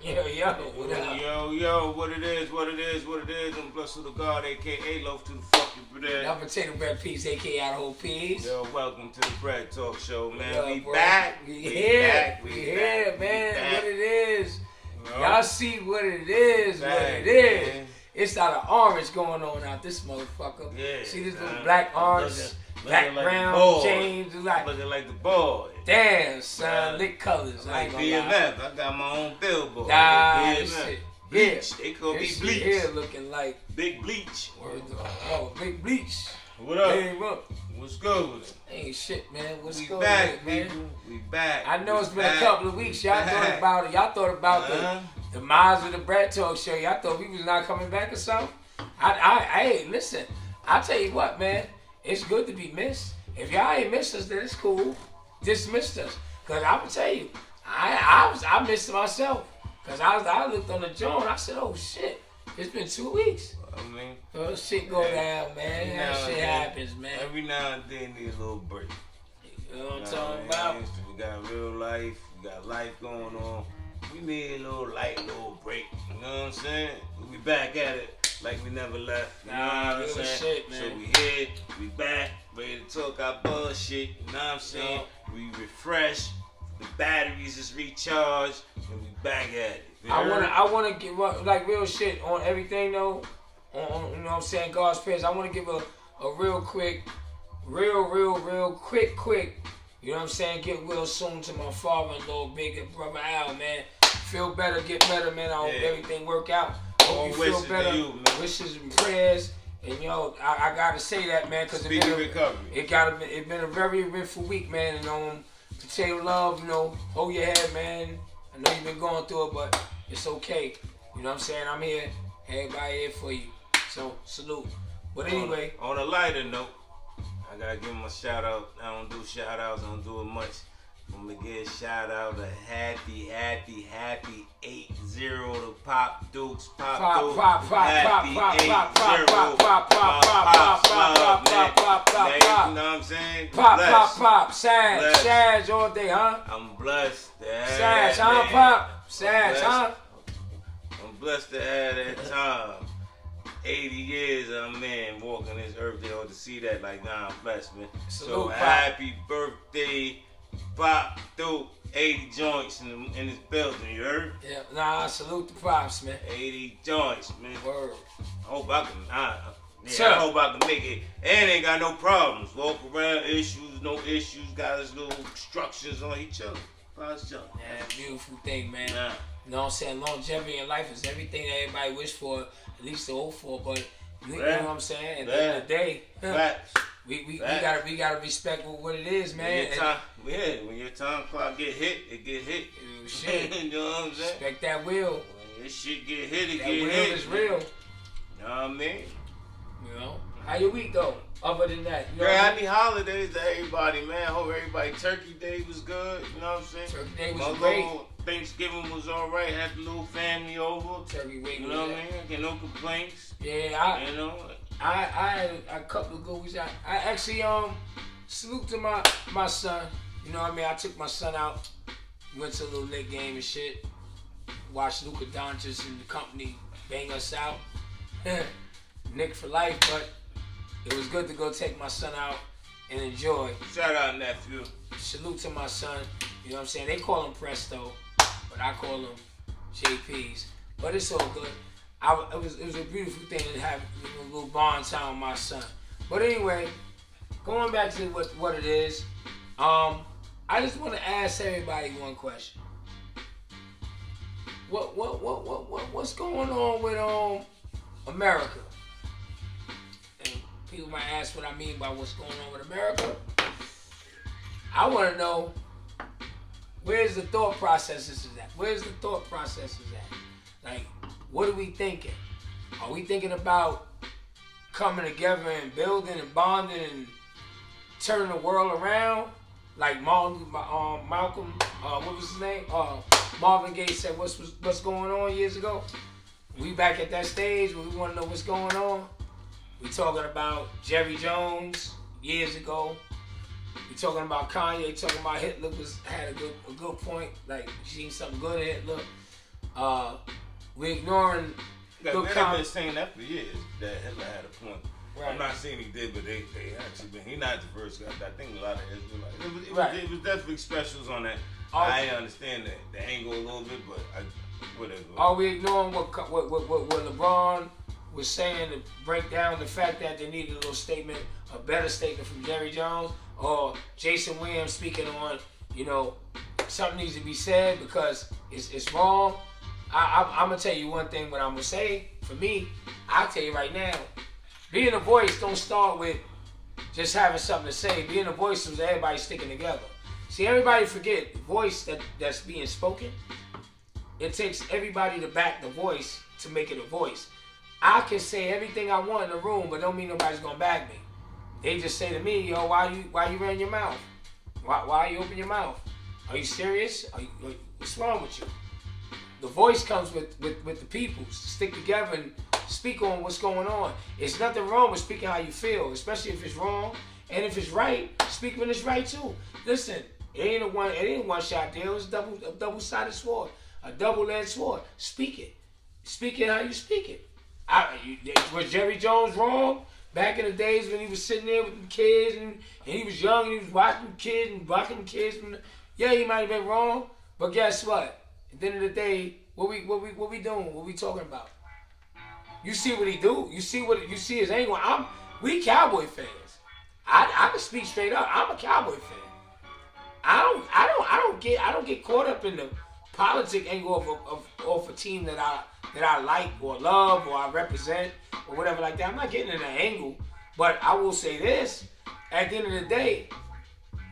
What up? Yo, what it is. I'm blessed with the God, aka Loaf to the fucking bread. Y'all potato bread peas, aka Idaho peas. Yo, welcome to the Bread Talk Show, man. Up, we bro? back. We here, man. What it is. Y'all see what it is, Man. It's out of orange going on out this motherfucker. Yeah, see this little man. black orange background like change. looking like the boy. Damn, son, lit colors. I ain't Like gonna lie. BMF. I got my own billboard. Nah, BMF. shit. Bleach. Yeah. They call me This shit Bleach. here looking like Big Bleach. big bleach. What up? Hey, look. What's good with it? Ain't shit, man. What's We going back, on, man? people. We back. I know We it's been back. a couple of weeks. Y'all thought about it. Y'all thought about the Miles of the Bread Talk Show. Y'all thought we was not coming back or something. Hey, listen. I tell you what, man. It's good to be missed. If y'all ain't missed us, then it's cool. Dismissed us. Cause I would tell you, I missed myself. Cause I looked on the joint. I said, oh shit, it's been 2 weeks. I mean, Oh, shit go down, man. That shit happens, man. Every now and then need a little break. You know what I'm talking about? We got real life. We got life going on. We need a little light, little break. You know what I'm saying? We back at it like we never left. You know what I'm saying? Shit, man. So we here, we back, ready to talk our bullshit. You know what I'm saying? We refresh. The batteries is recharged, and we back at it. I wanna give like real shit on everything though. On you know what I'm saying, God's prayers. I wanna give a real quick, quick. You know what I'm saying? Get real soon to my father-in-law, big brother Al, man. Feel better, get better, man. I hope everything work out. Hope you feel better. To you, man. Wishes and prayers. And yo, I gotta say that, man, because it's been a very eventful week, man. And potato love, you know, hold your head, man. I know you've been going through it, but it's okay. You know what I'm saying? I'm here. Everybody here for you. So, salute. But anyway. On a lighter note, I gotta give him a shout out. I don't do shout outs, I don't do it much. I'm gonna give a shout out to happy 8-0 to Pop Dukes. Pop, Pop, Sag all day, huh? I'm blessed to have Sag, huh, that, Pop? Sag, huh? I'm blessed to have that time. 80 years I'm in walking this earth, they ought to see that like, nah, I'm blessed, man. So happy birthday, Pop Duke. 80 joints in this building, you heard? Yeah, nah, salute the Pops, man. 80 joints, man. Word. I hope I can make it. And ain't got no problems. Walk around, no issues, got his little structures on each other. Yeah, beautiful thing, man. Nah. You know what I'm saying? Longevity in life is everything that everybody wish for, at least to hope for, but you know what I'm saying? At the end of the day, we gotta respect what it is, man. When your time clock get hit, it get hit. Shit. You know what I'm saying? Respect that will. When this shit get hit, it that get will hit. Is real. You know what I mean? You know? How your week though? Other than that, you know happy holidays to everybody, man. Hope everybody Turkey Day was good. You know what I'm saying? Turkey Day was great. Thanksgiving was alright. Had the little family over. Turkey week. You know what I mean? Get no complaints. Yeah, I had a couple of good weeks. I actually salute to my son. You know what I mean? I took my son out, went to a little lit game and shit. Watched Luka Doncic and the company bang us out. Nick for life, but it was good to go take my son out and enjoy. Shout out, nephew. Salute to my son. You know what I'm saying? They call him Presto, but I call him JP's. But it's all good. It was a beautiful thing to have a little bond time with my son. But anyway, going back to what it is, I just want to ask everybody one question. What's going on with America? And people might ask what I mean by what's going on with America. I want to know where's the thought processes at? Where's the thought processes at? Like, what are we thinking? Are we thinking about coming together and building and bonding and turning the world around? Like Malcolm, what was his name? Marvin Gaye said, what's going on years ago? We back at that stage where we want to know what's going on. We talking about Jerry Jones years ago. We talking about Kanye, talking about Hitler had a good point. Like, seen something good in Hitler. We ignoring good They've been saying that for years, that Hitler had a point. Right. I'm not saying he did, but they actually been. He's not the first guy. I think a lot of Israelites. It was definitely specials on that. I understand the angle a little bit, but whatever. Are we ignoring what LeBron was saying to break down the fact that they needed a little statement, a better statement from Jerry Jones, or Jason Williams speaking on, something needs to be said because it's wrong? I'm gonna tell you one thing. What I'm gonna say for me, I'll tell you right now. Being a voice don't start with just having something to say. Being a voice is everybody sticking together. See, everybody forget the voice that's being spoken. It takes everybody to back the voice to make it a voice. I can say everything I want in the room, but don't mean nobody's gonna back me. They just say to me, yo, why you ran your mouth? Why you open your mouth? Are you serious? What's wrong with you? The voice comes with the people to stick together and speak on what's going on. It's nothing wrong with speaking how you feel, especially if it's wrong. And if it's right, speak when it's right too. Listen, it ain't a one-shot deal. It's a double-sided sword, a double-edged sword. Speak it. Speak it how you speak it. Was Jerry Jones wrong back in the days when he was sitting there with the kids and he was young and he was watching the kids? Yeah, he might have been wrong, but guess what? At the end of the day, what we doing? What we talking about? You see what he do? You see his angle? We Cowboy fans. I can speak straight up. I'm a Cowboy fan. I don't get caught up in the politic angle of a team that I like or love or I represent or whatever like that. I'm not getting in that angle. But I will say this: at the end of the day,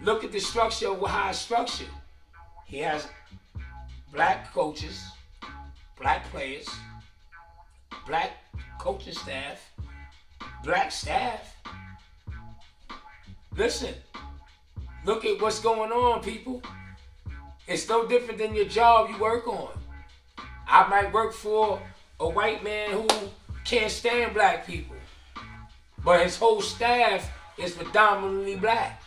look at the structure of how it's structured. He has black coaches, black players, black coaching staff, black staff. Listen, look at what's going on, people. It's no different than your job you work on. I might work for a white man who can't stand black people, but his whole staff is predominantly black.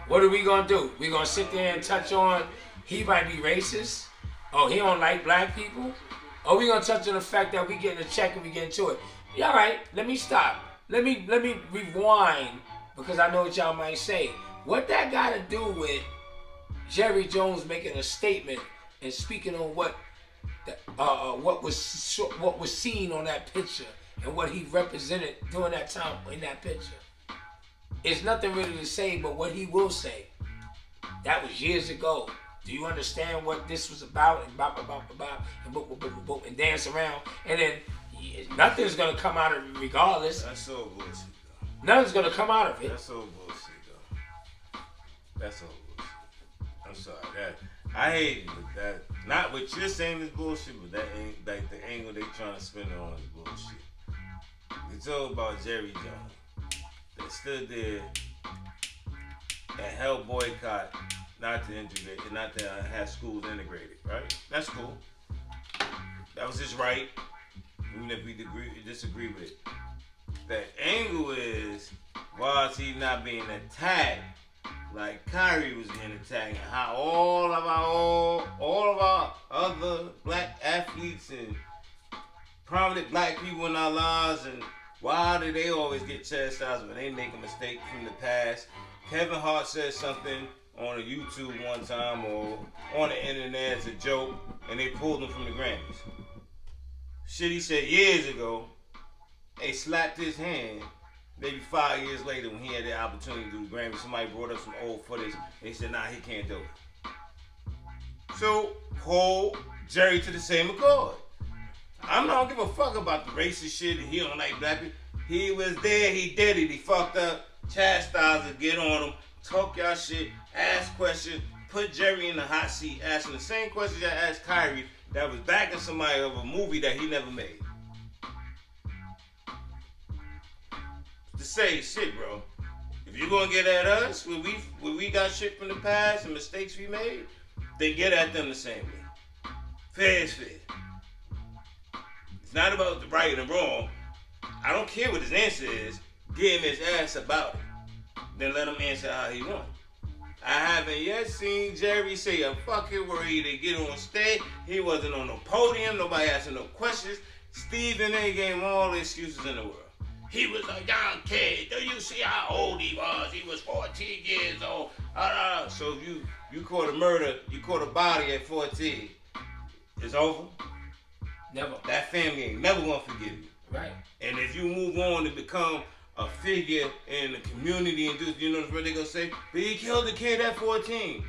What are we gonna do? We gonna sit there and touch on he might be racist? Oh, he don't like black people? Or we gonna touch on the fact that we getting a check and we get into it? Yeah, all right, let me stop. Let me rewind, because I know what y'all might say. What that got to do with Jerry Jones making a statement and speaking on what was seen on that picture and what he represented during that time in that picture? It's nothing really to say but what he will say. That was years ago. Do you understand what this was about? And dance around, and then nothing's gonna come out of it regardless. That's so bullshit, though. Nothing's gonna come out of it. That's so bullshit, though. That's so bullshit. I'm sorry. I hate it, but that, not what you're saying is bullshit, but that ain't like the angle they trying to spin it on is bullshit. We talk about Jerry Jones that stood there and held boycott. Not to integrate, not to have schools integrated, right? That's cool. That was his right, even if we disagree with it. The angle is, why is he not being attacked like Kyrie was being attacked, and how all of our other black athletes and prominent black people in our lives, and why do they always get chastised when they make a mistake from the past? Kevin Hart said something on a YouTube one time or on the internet as a joke, and they pulled him from the Grammys. Shit he said years ago, they slapped his hand. Maybe 5 years later, when he had the opportunity to do the Grammys, somebody brought up some old footage. They said, nah, he can't do it. So, hold Jerry to the same accord. I don't give a fuck about the racist shit and he don't like black people. He was there, he did it, he fucked up, chastise it, get on him, talk y'all shit, ask questions, put Jerry in the hot seat, asking the same questions I asked Kyrie that was backing somebody of a movie that he never made. To say, shit, bro, if you're gonna get at us when we got shit from the past and mistakes we made, then get at them the same way. Fair is fair. It's not about the right and the wrong. I don't care what his answer is. Get him his ass about it. Then let him answer how he wants. I haven't yet seen Jerry say a fucking word. He didn't get on stage. He wasn't on no podium. Nobody asking no questions. Steven A gave him all the excuses in the world. He was a young kid. Do you see how old he was? He was 14 years old. So if you caught a murder, you caught a body at 14, it's over? Never. That family ain't never gonna forgive you. Right. And if you move on to become a figure in the community and do, you know what they're gonna say? But he killed the kid at 14.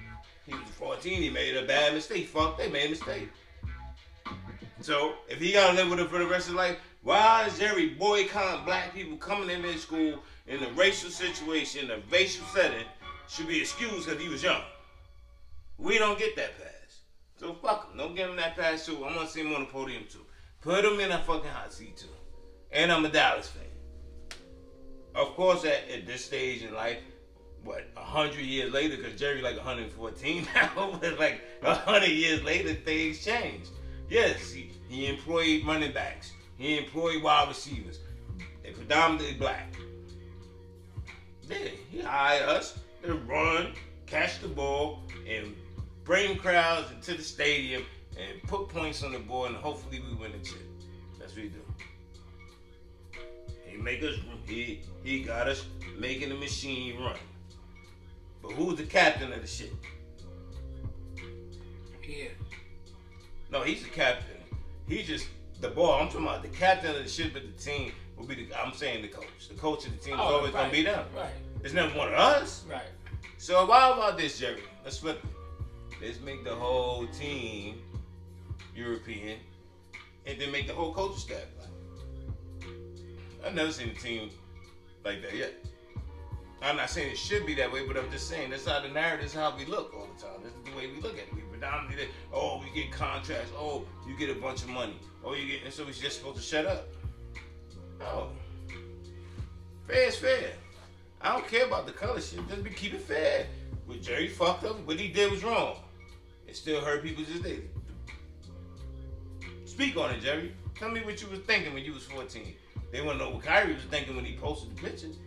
He was 14, he made a bad mistake. Fuck, they made a mistake. So if he gotta live with it for the rest of his life, why is Jerry boycotting black people coming in their school in a racial situation, a racial setting, should be excused because he was young? We don't get that pass. So fuck him. Don't give him that pass too. I want to see him on the podium too. Put him in a fucking hot seat too. And I'm a Dallas fan. Of course, at this stage in life, 100 years later, because Jerry like 114 now, but like 100 years later, things change. Yes, he employed running backs. He employed wide receivers. They predominantly black. Yeah, he hired us to run, catch the ball, and bring crowds into the stadium and put points on the board, and hopefully we win the chip. That's what he do. He got us making the machine run. But who's the captain of the shit? Yeah. No, he's the captain. He's just the ball. I'm talking about the captain of the ship of the team will be I'm saying the coach. The coach of the team is always gonna be them. Right. It's never one of us. Right. So how about this, Jerry? Let's flip it. Let's make the whole team European and then make the whole coaching staff black. I've never seen a team like that yet. I'm not saying it should be that way, but I'm just saying that's how the narrative is how we look all the time. This is the way we look at it. We predominantly, we get contracts. Oh, you get a bunch of money. Oh, and so we're just supposed to shut up. No. Fair is fair. I don't care about the color shit. Just keep it fair. What Jerry fucked up, what he did was wrong. It still hurt people just did. Speak on it, Jerry. Tell me what you was thinking when you was 14. They want to know what Kyrie was thinking when he posted the pictures.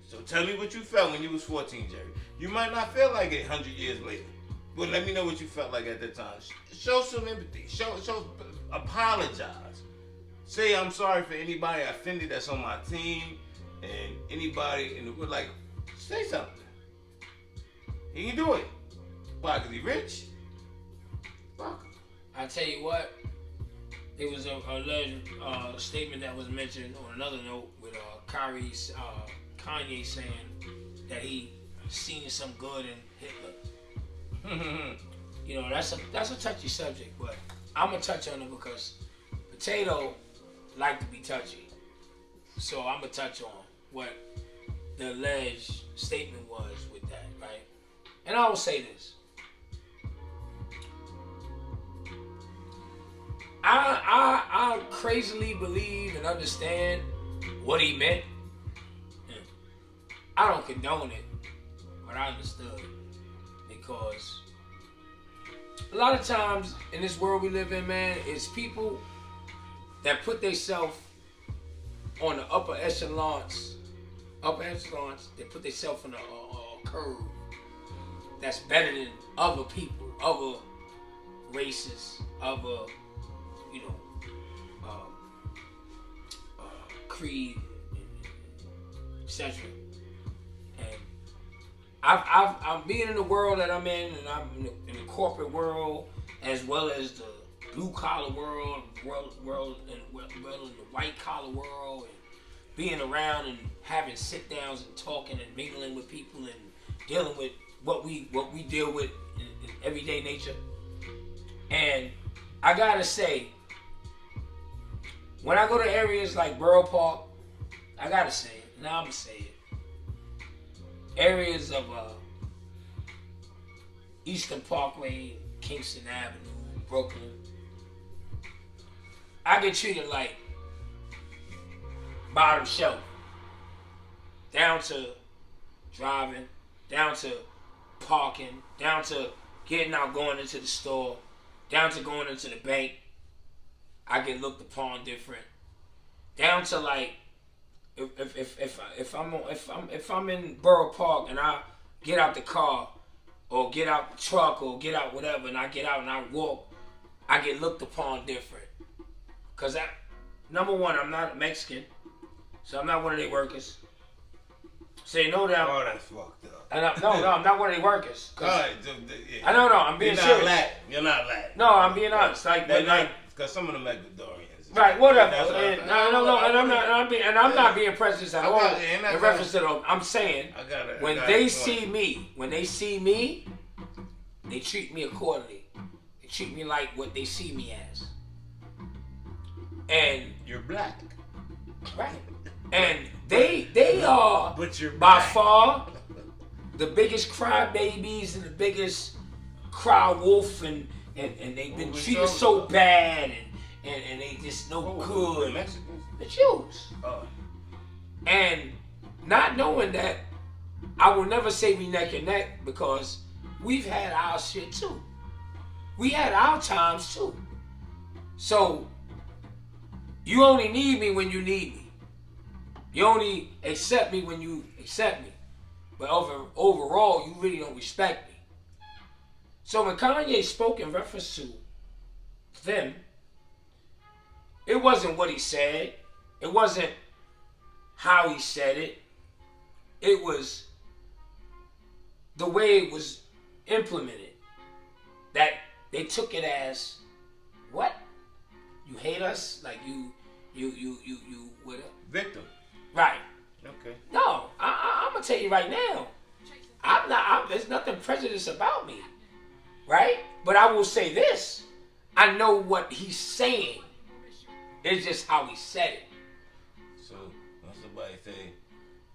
So tell me what you felt when you was 14, Jerry. You might not feel like it 100 years later. But let me know what you felt like at that time. Show some empathy. Apologize. Say I'm sorry for anybody I offended that's on my team and anybody in the world. Like, say something. He can do it. Why? Because he rich? Fuck him. I tell you what, there was a alleged statement that was mentioned on another note with Kanye saying that he seen some good in Hitler. You know, that's a touchy subject, but I'm gonna touch on it because Potato like to be touchy. So I'm gonna touch on what the alleged statement was with that, right? And I will say this. I crazily believe and understand what he meant. I don't condone it, but I understood it. Because a lot of times in this world we live in, man, it's people that put themselves on the upper echelons, they put themselves on a curve that's better than other people, other races, other, creed, etc. And I'm being in the world that I'm in, and I'm in the corporate world as well as the blue collar world and the white collar world, and being around and having sit downs and talking and mingling with people and dealing with what we deal with in everyday nature. And I gotta say, when I go to areas like Borough Park, I gotta say it. Now I'm gonna say it. Areas of Eastern Parkway, Kingston Avenue, Brooklyn, I get treated like bottom shelf. Down to driving, down to parking, down to getting out, going into the store, down to going into the bank. I get looked upon different. Down to like, if I'm in Borough Park and I get out the car or get out the truck or get out whatever, and I get out and I walk, I get looked upon different. Cause number one, I'm not Mexican, so I'm not one of their workers. Say no doubt. Oh, that's fucked up. And I'm not one of their workers. Yeah. I don't know. I'm being serious. You're not Latin. No, I'm being honest. Because some of them Ecuadorians. Right, whatever. And I'm not being prejudiced at all in reference to them. I'm saying when they see me, they treat me accordingly. They treat me like what they see me as. And you're black. Right. And they are but you're by black. far the biggest crybabies and the biggest cry wolf and they've been treated so bad and they just no good. The Mexicans? The Jews. And not knowing that, I will never say we neck and neck because we've had our shit too. We had our times too. So you only need me when you need me. You only accept me when you accept me. But overall, you really don't respect me. So when Kanye spoke in reference to them, it wasn't what he said. It wasn't how he said it. It was the way it was implemented. That they took it as, what? You hate us? Like you what? Victim. Right. Okay. No, I'm gonna tell you right now. There's nothing prejudiced about me, right? But I will say this: I know what he's saying. It's just how he said it. So when somebody say,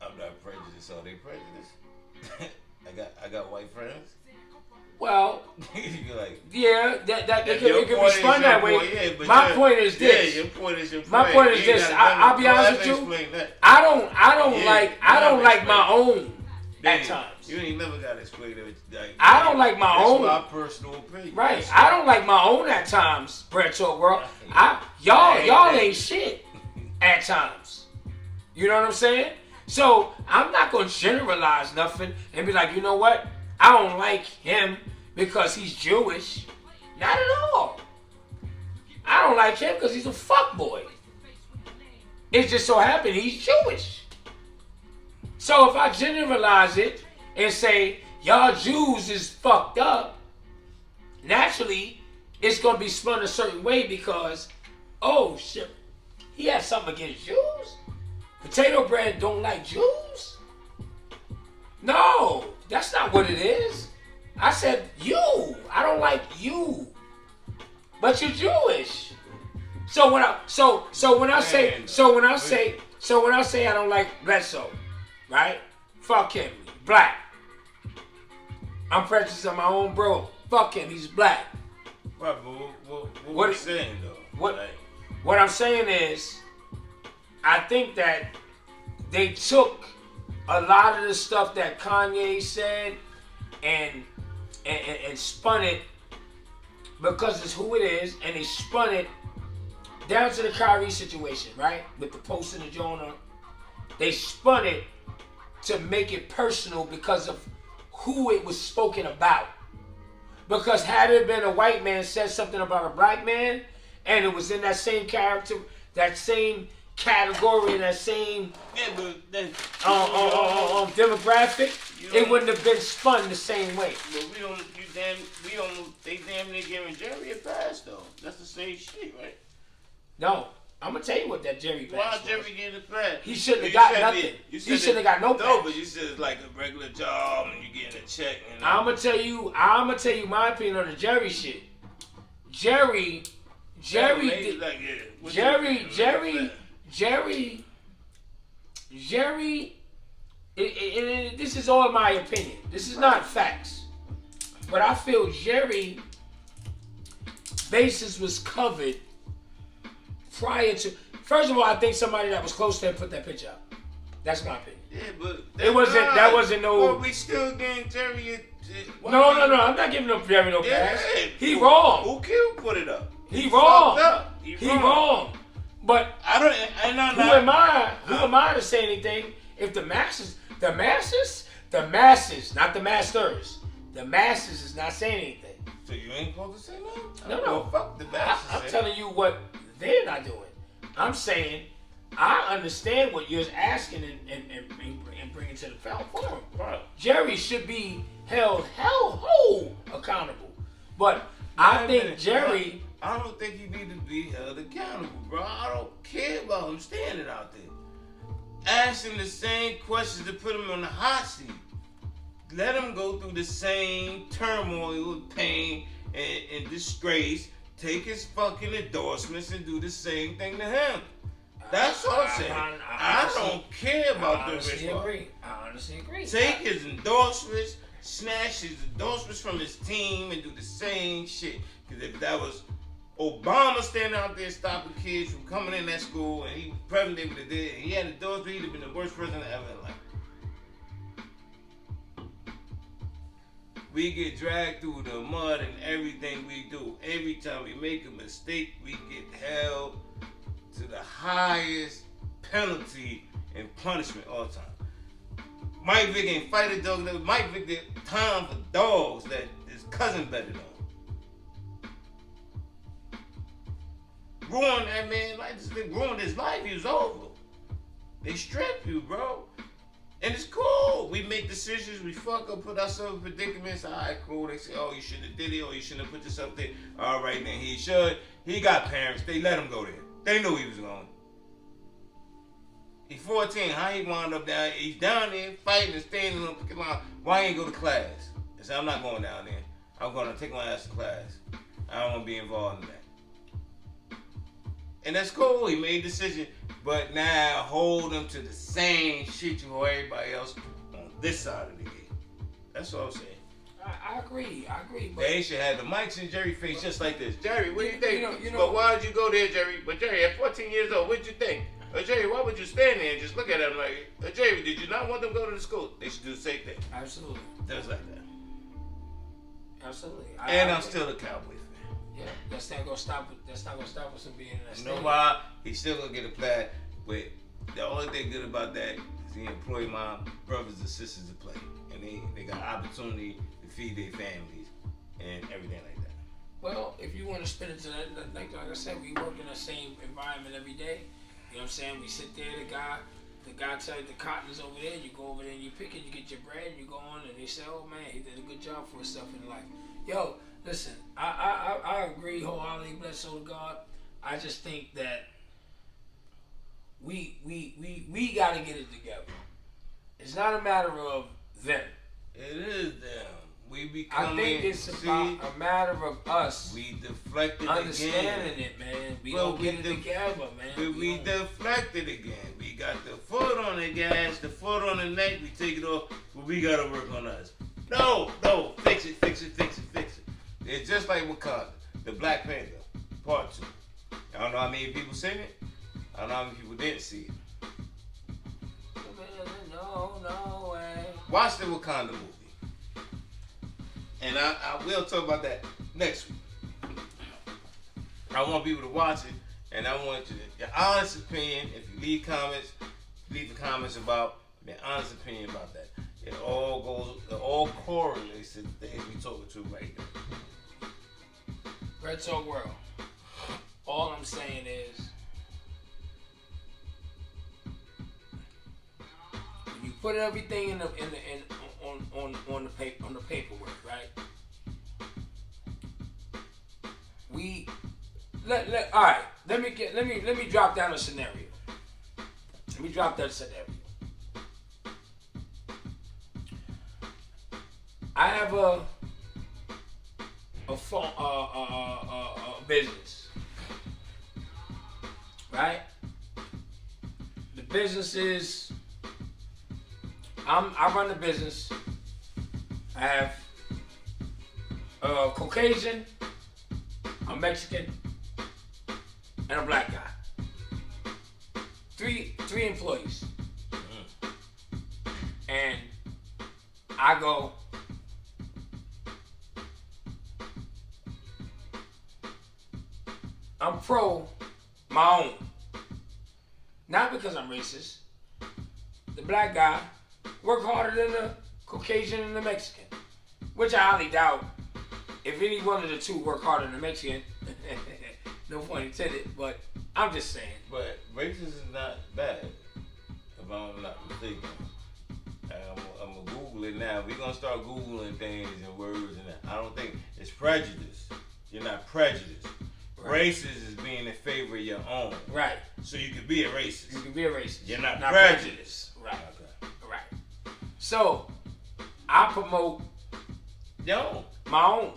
"I'm not prejudiced," are they prejudiced? I got white friends. Well, you're like, yeah, it could be spun that way. Yeah, my point is this. Yeah, your point is your point. My point is this. I'll be honest with you. I don't like my own at times. You ain't never got to explain it. Like, I don't like my own. That's my personal opinion. Right. I don't like my own at times, Bread Talk World. Y'all ain't shit at times. You know what I'm saying? So I'm not gonna generalize nothing and be like, you know what? I don't like him because he's Jewish. Not at all. I don't like him because he's a fuckboy. It just so happened he's Jewish. So if I generalize it and say, y'all Jews is fucked up, naturally, it's going to be spun a certain way because, oh shit, he has something against Jews? Potato Bread don't like Jews? No, that's not what it is. I said you. I don't like you. But you're Jewish. So when I say I don't like Bledsoe, right? Fuck him. Black. I'm prejudiced on my own bro. Fuck him. He's black. Right, but what are you saying though? What I'm saying is, I think that they took a lot of the stuff that Kanye said and spun it because it's who it is, and they spun it down to the Kyrie situation, right? With the post in the Jonah. They spun it to make it personal because of who it was spoken about. Because had it been a white man said something about a black man, and it was in that same character, that same category, and that same demographic, it wouldn't have been spun the same way. But they damn near giving Jerry a pass though. That's the same shit, right? No. I'm gonna tell you what that Jerry pass was. Why Jerry getting a pass? He shouldn't have got nothing. He shouldn't have got no pass. No, but you said it's like a regular job and you getting a check. And I'm gonna tell you my opinion on the Jerry shit. Jerry. This is all my opinion. This is not facts. But I feel Jerry basis was covered prior to. First of all, I think somebody that was close to him put that picture up. That's my opinion. Yeah, but that wasn't no. Well, we still getting Jerry. No. I'm not giving Jerry no pass. He wrong. Who killed put it up? He wrong. He wrong. But who am I to say anything if the masses, not the masters, The masses is not saying anything. So you ain't supposed to say nothing? No. Fuck the masses. I'm telling you what they're not doing. I'm saying I understand what you're asking and bringing to the forum. Right. Jerry should be held whole accountable. But I think Jerry... I don't think he need to be held accountable, bro. I don't care about him standing out there. Ask him the same questions to put him on the hot seat. Let him go through the same turmoil, pain, and disgrace. Take his fucking endorsements and do the same thing to him. That's all I'm saying. I don't care about the response. I honestly agree. Take his endorsements, snatch his endorsements from his team, and do the same shit. Because if that was Obama standing out there stopping kids from coming in that school, and he president would have did, and he had endorsement, he'd have been the worst president ever in life. We get dragged through the mud and everything we do. Every time we make a mistake, we get held to the highest penalty and punishment all the time. Mike Vick ain't fight a dog. Mike Vick did time for dogs that his cousin betted on. Ruined that man, ruined his life. He was over. They strip you, bro. And it's cool. We make decisions. We fuck up, put ourselves in predicaments. All right, cool. They say, oh, you shouldn't have did it, or you shouldn't have put yourself there. All right, then he should. He got parents. They let him go there. They knew he was going. He's 14. How he wound up down? He's down there fighting and standing on the line. Why he ain't go to class? He said, I'm not going down there. I'm going to take my ass to class. I don't want to be involved in that. And that's cool. He made a decision. But now hold him to the same shit you hold everybody else on this side of the game. That's all I'm saying. I agree. But they should have the mics in Jerry's face just like this. Jerry, what do you think? You know, but why did you go there, Jerry? But Jerry, at 14 years old, what did you think? Jerry, why would you stand there and just look at him like, Jerry, did you not want them to go to the school? They should do the same thing. Absolutely. Just like that. Absolutely. I'm still a Cowboy fan. Yeah, that's not gonna stop us from being in that stadium. You know why? He's still gonna get a plaque, but the only thing good about that is he employed my brothers and sisters to play, and they got opportunity to feed their families and everything like that. Well, if you want to spin it to that, like I said, we work in the same environment every day. You know what I'm saying? We sit there, the guy tell you the cotton is over there, you go over there and you pick it, you get your bread, and you go on, and they say, oh man, he did a good job for himself in life. Yo, listen, I agree wholeheartedly, bless soul of God. I just think that we got to get it together. It's not a matter of them. It is them. We becoming. I think it's about a matter of us. We deflected understanding again. it, man. We don't get it together, man. We deflected again. We got the foot on the gas, the foot on the neck. We take it off, but we got to work on us. No, fix it. It's just like Wakanda, the Black Panther, Part 2. I don't know how many people seen it. I don't know how many people didn't see it. No way. Watch the Wakanda movie. And I will talk about that next week. I want people to watch it, and I want your honest opinion. If you leave the comments about your honest opinion about that. It all correlates to the things we talking to right now. Red Talk World. All I'm saying is, when you put everything on the paperwork, right? All right. Let me drop down a scenario. Let me drop that scenario. I have a business, right? The business is I run the business. I have a Caucasian, a Mexican, and a black guy. Three employees. And I go, I'm pro my own. Not because I'm racist. The black guy work harder than the Caucasian and the Mexican. which I highly doubt. If any one of the two work harder than a Mexican, no pun intended, but I'm just saying. But racist is not bad, if I'm not mistaken. I'm gonna Google it now. We're gonna start Googling things and words and that. I don't think it's prejudice. You're not prejudiced. Right. Racist is being in favor of your own. Right. So you can be a racist. You can be a racist. You're not prejudiced. Right. Okay. Right. So I promote my own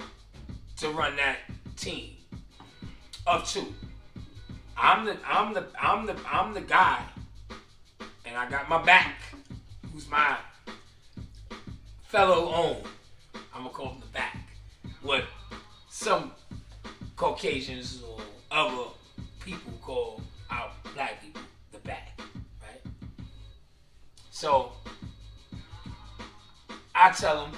to run that team of two. I'm the guy, and I got my back. Who's my fellow own? I'm gonna call him the back. What some Caucasians or other people call our black people the back, right? So I tell them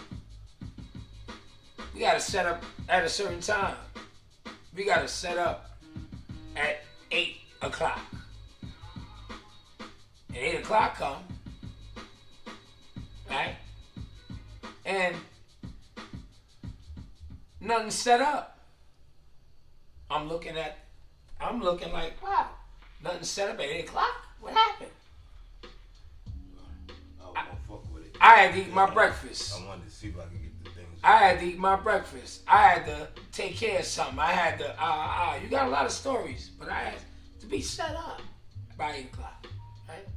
we gotta set up at a certain time. We gotta set up at 8 o'clock. And 8 o'clock come, right? And nothing set up. I'm looking like, wow, nothing set up at 8 o'clock? What happened? I had to eat my breakfast. I wanted to see if I could get the things. I had to eat my breakfast. I had to take care of something. I had to, you got a lot of stories, but I had to be set up by 8 o'clock, right?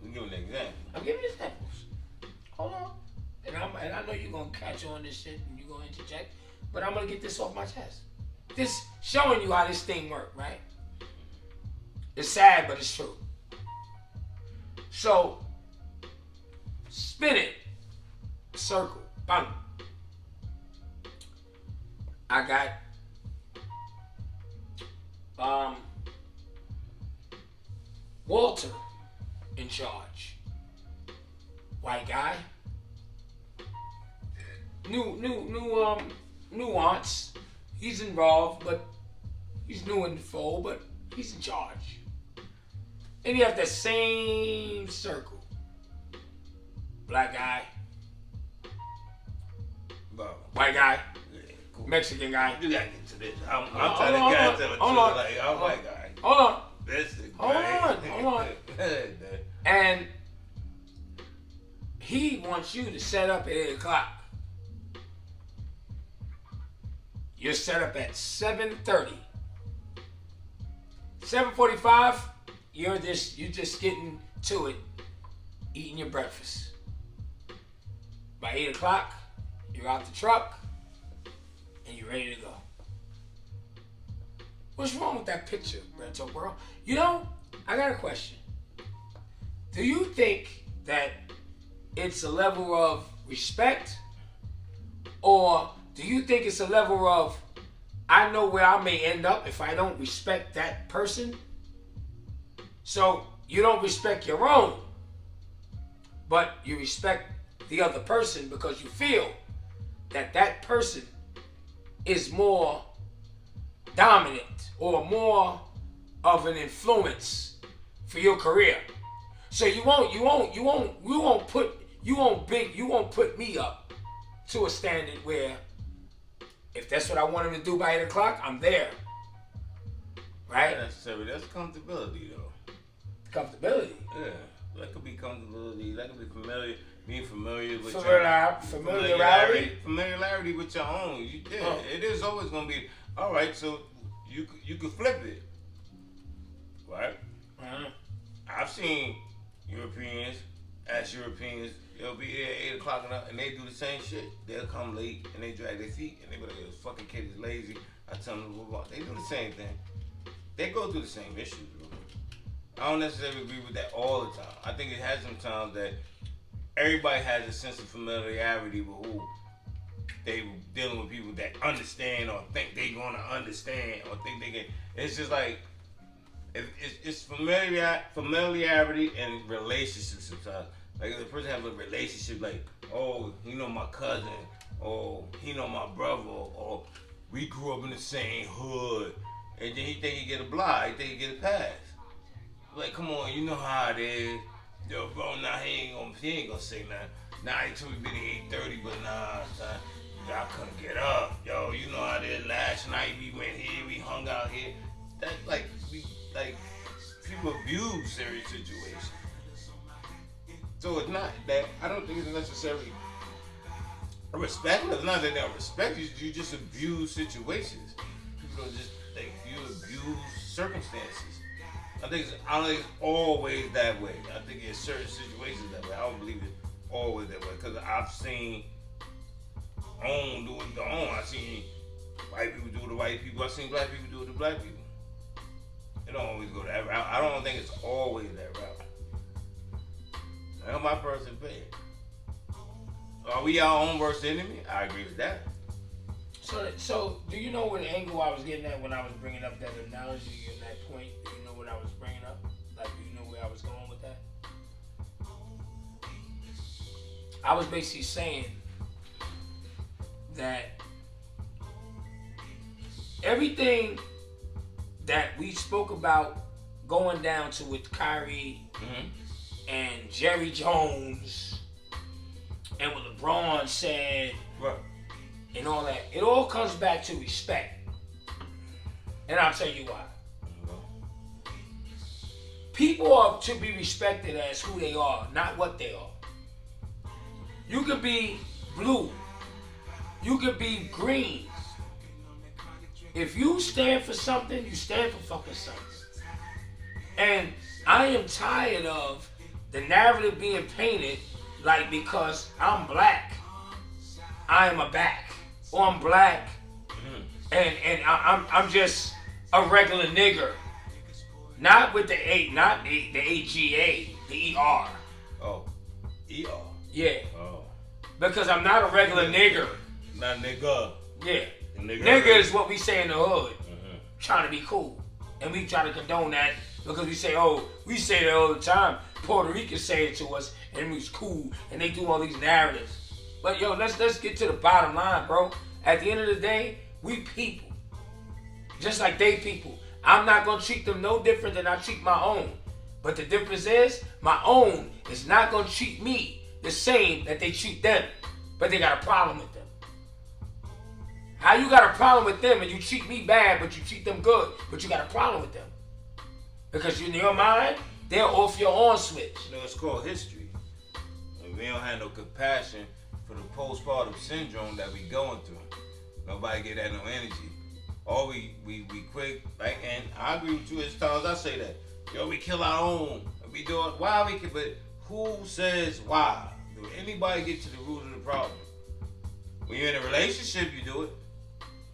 I'm giving an example. I'm giving you examples. Hold on. And I know you're going to catch on this shit and you're going to interject, but I'm going to get this off my chest. This showing you how this thing works, right? It's sad, but it's true. So, spin it. Circle. Bang. I got Walter in charge. White guy. Nuance. He's involved, but he's new in the fold, but he's in charge. And you have that same circle. Black guy. White guy. Yeah, cool. Mexican guy. You gotta get to this. I'm trying to get to the truth. Like, I'm white guy. Hold on. That's the Hold on. And he wants you to set up at 8 o'clock. You're set up at 7:30. 7:45, you're just getting to it, eating your breakfast. By 8 o'clock, you're out the truck and you're ready to go. What's wrong with that picture, Reto Bro? You know, I got a question. Do you think that it's a level of respect, or do you think it's a level of, I know where I may end up if I don't respect that person? So you don't respect your own, but you respect the other person because you feel that that person is more dominant or more of an influence for your career. So you won't put me up to a standard where if that's what I want him to do by 8 o'clock, I'm there. Right? Not necessarily. That's comfortability, though. Comfortability? Yeah. That could be comfortability. That could be being familiar with familiarity. Familiarity with your own. It is always going to be, all right, so you could flip it. Right? Uh-huh. I've seen Europeans, they'll be there at 8 o'clock and they do the same shit. They'll come late and they drag their feet and they be like, this fucking kid is lazy. I tell them, they do the same thing. They go through the same issues, bro. I don't necessarily agree with that all the time. I think it has some times that everybody has a sense of familiarity with who they dealing with, people that understand or think they gonna understand or think they can. It's just like, it's familiarity and relationships sometimes. Like if a person have a relationship, like, oh, he know my cousin, or he know my brother, or we grew up in the same hood, and then he think he get a blind, he think he get a pass. Like, come on, you know how it is. Yo, bro, nah, he ain't gonna say nothing. Nah, he told me be 8:30, but nah, son. not that. I don't think it's necessarily a respect. It's not that they don't respect you. You just abuse situations. People don't just think you abuse circumstances. I don't think it's always that way. I think in certain situations that way. I don't believe it's always that way because I've seen own do it to own. I've seen white people do it to white people. I've seen black people do it to black people. It don't always go that route. I don't think it's always that route. That's my personal opinion. Are we our own worst enemy? I agree with that. So do you know what angle I was getting at when I was bringing up that analogy and that point? Do you know what I was bringing up? Like, do you know where I was going with that? I was basically saying that everything that we spoke about going down to with Kyrie and Jerry Jones and what LeBron said, right, and all that, it all comes back to respect. And I'll tell you why. People are to be respected as who they are, not what they are. You could be blue. You could be green. If you stand for something, you stand for fucking something. And I am tired of the narrative being painted like because I'm black, I am a back. Or I'm black and I'm just a regular nigger. Not with the A, not the AGA, the ER. Oh, ER. Yeah. Oh. Because I'm not a regular nigger. Not nigga. Yeah. Nigga is what we say in the hood. Trying to be cool. And we try to condone that because we say, oh, we say that all the time. Puerto Ricans say it to us and it's cool. And they do all these narratives. But yo, let's get to the bottom line, bro. At the end of the day, we people. Just like they people. I'm not going to treat them no different than I treat my own. But the difference is, my own is not going to treat me the same that they treat them. But they got a problem with them. How you got a problem with them and you treat me bad, but you treat them good, but you got a problem with them? Because in your mind, they're off your on switch. You know, it's called history. And we don't have no compassion for the postpartum syndrome that we going through. Nobody get that no energy. Or we quick, like, and I agree with you as times I say that. Yo, we kill our own. We do it. Why we can, but who says why? Do anybody get to the root of the problem? When you're in a relationship, you do it.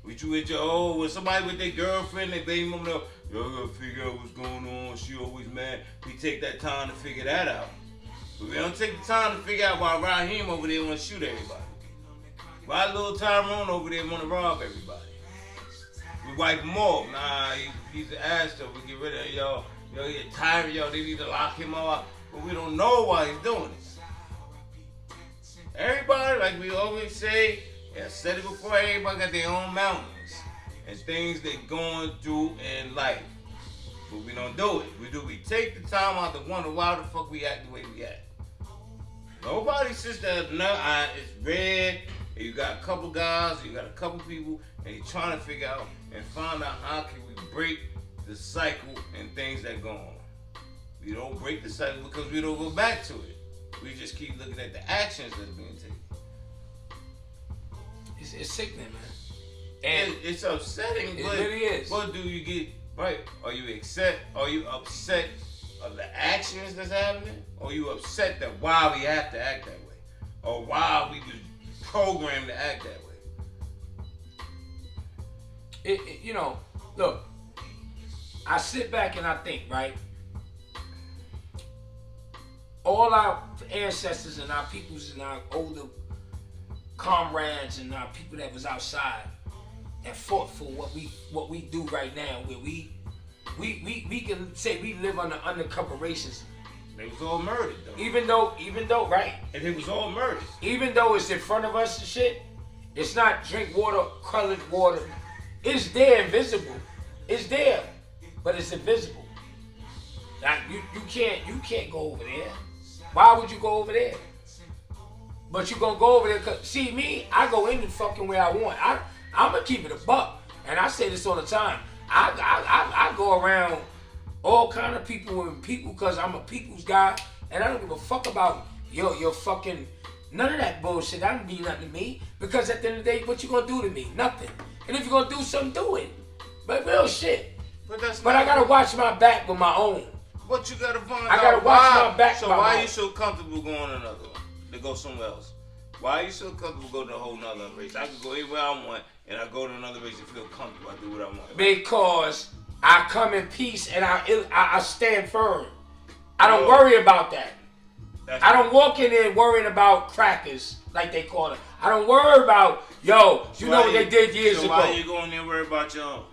With you with your own, with somebody with their girlfriend, their baby mama, y'all gotta figure out what's going on. She always mad. We take that time to figure that out. But we don't take the time to figure out why Raheem over there want to shoot everybody. Why little Tyrone over there want to rob everybody. We wipe him off. Nah, he's an ass though. We get rid of him. Yo, he's tired. Yo, they need to lock him up. But we don't know why he's doing it. Everybody, like we always say, I said it before, everybody got their own mountains and things they're going through in life. But we don't do it. We take the time out to wonder why the fuck we act the way we act. Nobody sits there, it's red, and you got a couple guys, you got a couple people, and you're trying to figure out and find out how can we break the cycle and things that go on. We don't break the cycle because we don't go back to it. We just keep looking at the actions that's being taken. It's sickening, man. And it's upsetting. It really is. What do you get right? Are you upset of the actions that's happening? Or are you upset that why we have to act that way? Or why we was programmed to act that way? You know, look, I sit back and I think, right? All our ancestors and our peoples and our older comrades and our people that was outside and fought for what we do right now, where we can say we live under undercover racism. They was all murdered though. Even though, right? And it was all murdered. Even though it's in front of us and shit, it's not drink water, colored water. It's there, invisible. It's there, but it's invisible. Like you can't go over there. Why would you go over there? But you gonna go over there cause see me, I go in the fucking way I want. I'm gonna keep it a buck, and I say this all the time. I go around all kind of people and people because I'm a people's guy, and I don't give a fuck about You're fucking none of that bullshit. That don't mean nothing to me. Because at the end of the day, what you gonna do to me? Nothing. And if you're gonna do something, do it. But real shit. But I gotta watch my back with my own. But you gotta find I gotta watch my back. So why are you so comfortable going another one? To go somewhere else? Why are you so comfortable going to a whole nother race? I can go anywhere I want and I go to another race and feel comfortable. I do what I want. Because I come in peace and I stand firm. I don't worry about that. I don't walk in there worrying about crackers, like they call it. I don't worry about, yo, you know what they did years ago. Why are you going there and worry about your own?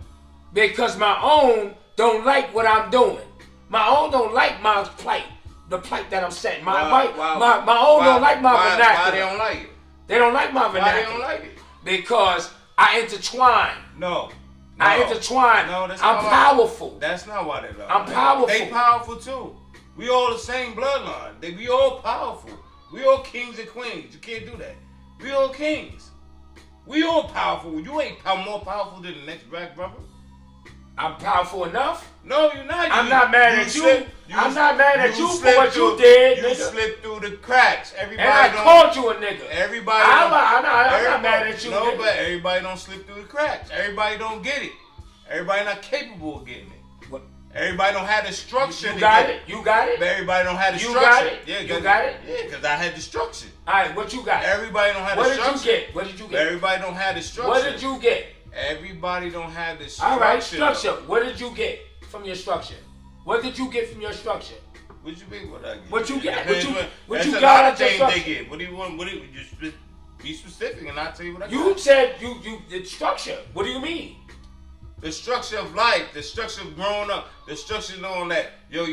Because my own don't like what I'm doing. My own don't like my plight, the plight that I'm setting. My own don't like my vernacular. Why they don't like it? They don't like my vernacular. Why they don't like it? Because I intertwine. No. I intertwine. No, that's I'm not powerful. That's not why they love it. I'm powerful. They powerful too. We all the same bloodline. We all powerful. We all kings and queens. You can't do that. We all kings. We all powerful. You ain't more powerful than the next black brother. I'm powerful enough. No, you're not. I'm not mad at you. I'm not mad at you for what you did, nigga. You slipped through the cracks. Everybody and I called you a nigga. Everybody. I'm not mad at you. No, nigga. but everybody don't slip through the cracks. Everybody don't get it. Everybody not capable of getting it. What? Everybody don't have the structure. You got it. You got it. But everybody don't have the structure. You got it. Yeah, you got it. Yeah, because I had the structure. All right, what you got? Everybody don't have the structure. What did you get? What did you get? Everybody don't have the structure. What did you get? Everybody don't have the structure. All right, structure. What did you get from your structure? What did you get from your structure? What you mean? What I get? What you get? What you got? got That's a lot of things they get. What do you want? What do you just be specific and I'll tell you what I got. You said you the structure. What do you mean? The structure of life, the structure of growing up, the structure of knowing that, yo,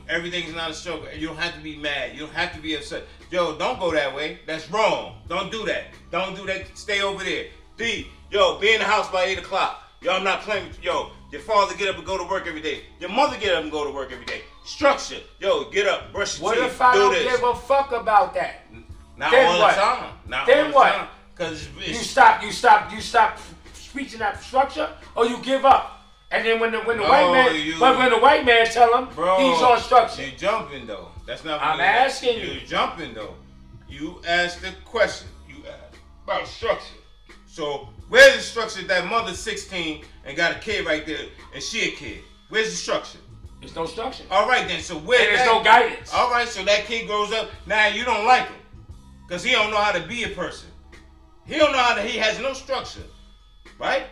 everything's not a struggle. You don't have to be mad. You don't have to be upset. Yo, don't go that way. That's wrong. Don't do that. Don't do that. Stay over there. Be in the house by 8 o'clock. Yo, I'm not playing with you. Yo, your father get up and go to work every day. Your mother get up and go to work every day. Structure. Yo, get up, brush your teeth. What if I don't give a fuck about that? Not then all what? the time. Not then all the what? time. Because you stop preaching that structure, or you give up. And then when the white man tell him he's on structure. You jumping though. That's not what I'm asking you. You jumping though. You asked the question. You asked about structure. So where's the structure that mother's 16 and got a kid right there and she a kid? Where's the structure? There's no structure. All right then. So there's no guidance. All right. So that kid grows up. Now you don't like him because he don't know how to be a person. He don't know how to. He has no structure. Right?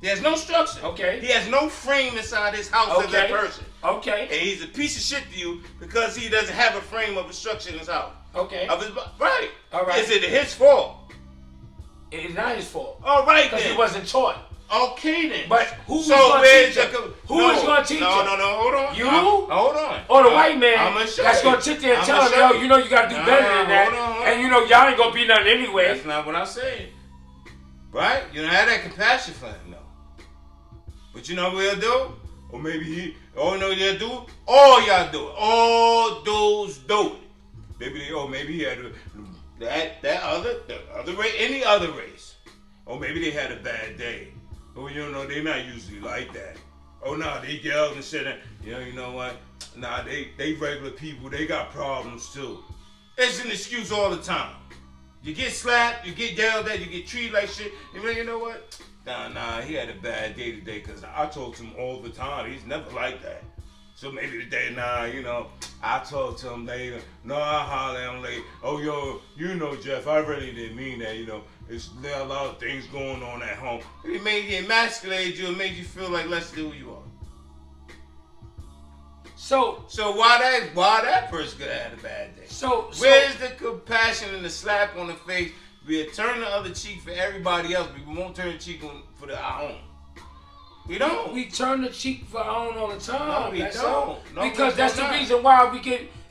He has no structure. Okay. He has no frame inside his house as a person. Okay. And he's a piece of shit to you because he doesn't have a frame of a structure in his house. Okay. Right. All right. Is it his fault? It is not his fault. All right then. Because he wasn't taught. Okay then. But who's going to teach him? Who is going to teach him? No, hold on. You? Hold on. Or the white man that's going to sit there and tell him, yo, you got to do better than that. And y'all ain't going to be nothing anyway. That's not what I said. Right? You don't have that compassion for him, no. But you know what he'll do? Or maybe they'll do? All y'all do it. All dudes do it. Maybe he had the other race, any other race. Or maybe they had a bad day. Oh, they're not usually like that. Oh, no, they yelled and said, you know what? Nah, they regular people. They got problems, too. It's an excuse all the time. You get slapped, you get yelled at, you get treated like shit. You know what? Nah, he had a bad day today because I talk to him all the time. He's never like that. So maybe today, I talk to him later. No, I holler at him later. Oh, yo, Jeff, I really didn't mean that, there are a lot of things going on at home. It made you emasculate you and made you feel like less than who you are. So why that person could have had a bad day? So where's the compassion and the slap on the face? We'll turn the other cheek for everybody else, but we won't turn the cheek for our own. We don't. We turn the cheek for our own all the time. No, we don't. No, because that's the reason why